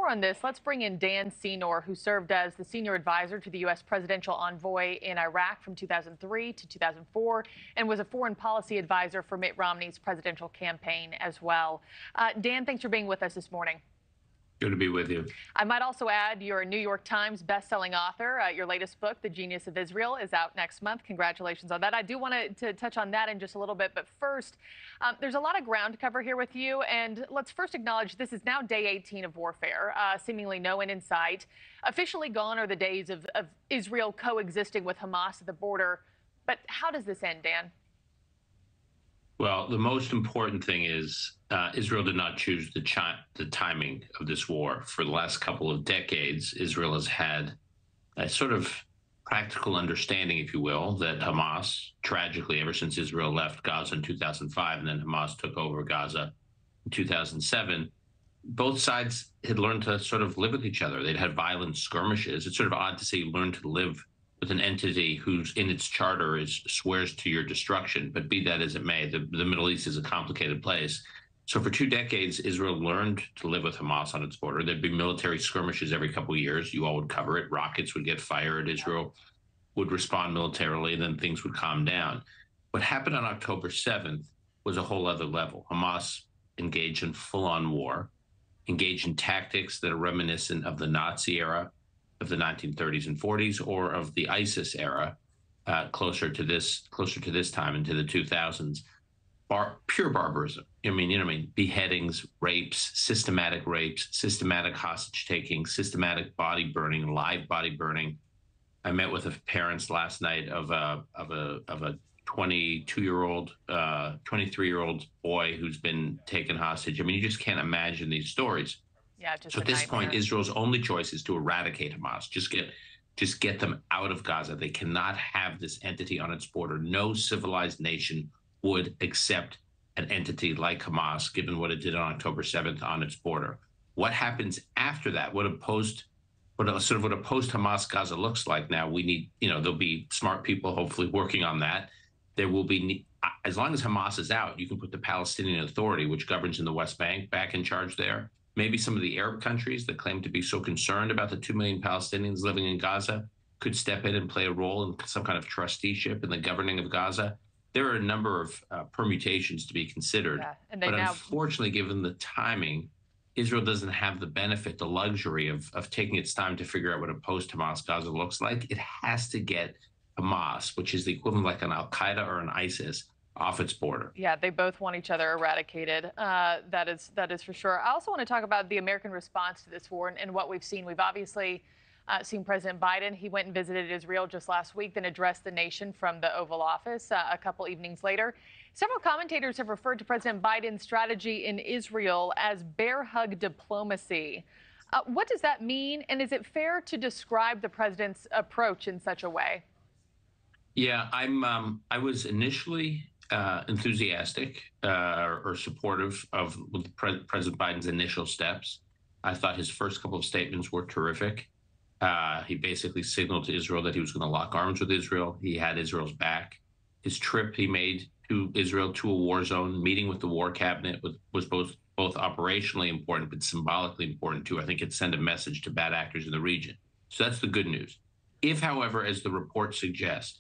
on this, let's bring in Senor, who served as the senior advisor to the U.S. presidential envoy in Iraq from 2003 to 2004 and was a foreign policy advisor for Mitt Romney's presidential campaign as well. Dan, thanks for being with us this morning. Good to be with you. I might also add you're a New York Times bestselling author. Your latest book, The Genius of Israel, is out next month. Congratulations on that. I do want to touch on that in just a little bit. But first, there's a lot of ground to cover here with you. And let's first acknowledge this is now day 18 of warfare, seemingly no end in sight. Officially gone are the days of Israel coexisting with Hamas at the border. But how does this end, Dan? Well, the most important thing is Israel did not choose the timing of this war. For the last couple of decades, Israel has had a sort of practical understanding, if you will, that Hamas, tragically, ever since Israel left Gaza in 2005 and then Hamas took over Gaza in 2007, both sides had learned to sort of live with each other. They'd had violent skirmishes. It's sort of odd to say you learn to live with an entity whose in its charter swears to your destruction. But be that as it may, the Middle East is a complicated place. So for 2 decades, Israel learned to live with Hamas on its border. There'd be military skirmishes every couple of years. You all would cover it. Rockets would get fired. Israel would respond militarily, and then things would calm down. What happened on October 7th was a whole other level. Hamas engaged in full-on war, engaged in tactics that are reminiscent of the Nazi era of the 1930s and 40s, or of the ISIS era, closer to this time into the 2000s. Pure barbarism. Beheadings, rapes, systematic hostage taking, systematic body burning, live body burning. I met with the parents last night of a 23-year-old boy who's been taken hostage. You just can't imagine these stories. Yeah, so at this point, Israel's only choice is to eradicate Hamas. Just get them out of Gaza. They cannot have this entity on its border. No civilized nation would accept an entity like Hamas, given what it did on October 7th on its border. What happens after that? What a post-Hamas Gaza looks like now? We need, there'll be smart people hopefully working on that. There will be, as long as Hamas is out, you can put the Palestinian Authority, which governs in the West Bank, back in charge there. Maybe some of the Arab countries that claim to be so concerned about the 2 million Palestinians living in Gaza could step in and play a role in some kind of trusteeship in the governing of Gaza. There are a number of permutations to be considered. Yeah, but unfortunately, given the timing, Israel doesn't have the benefit, the luxury of taking its time to figure out what a post-Hamas Gaza looks like. It has to get Hamas, which is the equivalent like an Al-Qaeda or an ISIS, off its border. Yeah, they both want each other eradicated. That is for sure. I also want to talk about the American response to this war and what we've seen. We've obviously seen President Biden. He went and visited Israel just last week, then addressed the nation from the Oval Office a couple evenings later. Several commentators have referred to President Biden's strategy in Israel as bear hug diplomacy. What does that mean? And is it fair to describe the president's approach in such a way? Yeah, I was initially enthusiastic or supportive of President Biden's initial steps. I thought his first couple of statements were terrific. He basically signaled to Israel that he was going to lock arms with Israel. He had Israel's back. His trip he made to Israel, to a war zone, meeting with the war cabinet was both operationally important but symbolically important too. I think it sent a message to bad actors in the region. So that's the good news. If, however, as the report suggests,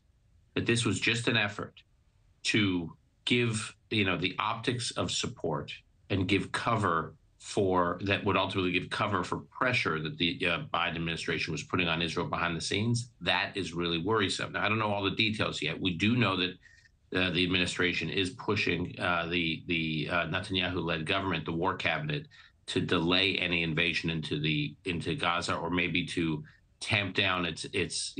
that this was just an effort to give, the optics of support and give cover that would ultimately give cover for pressure that the Biden administration was putting on Israel behind the scenes, that is really worrisome. Now, I don't know all the details yet. We do know that the administration is pushing the Netanyahu-led government, the war cabinet, to delay any invasion into Gaza, or maybe to tamp down its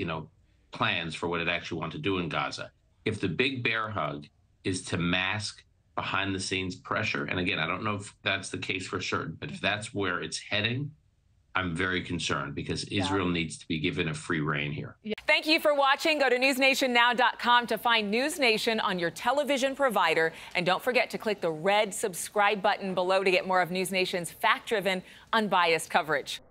plans for what it actually wants to do in Gaza. If the big bear hug is to mask behind the scenes pressure, and again, I don't know if that's the case for certain, but if that's where it's heading, I'm very concerned, because Israel needs to be given a free rein here. Yeah. Thank you for watching. Go to newsnationnow.com to find NewsNation on your television provider. And don't forget to click the red subscribe button below to get more of NewsNation's fact-driven, unbiased coverage.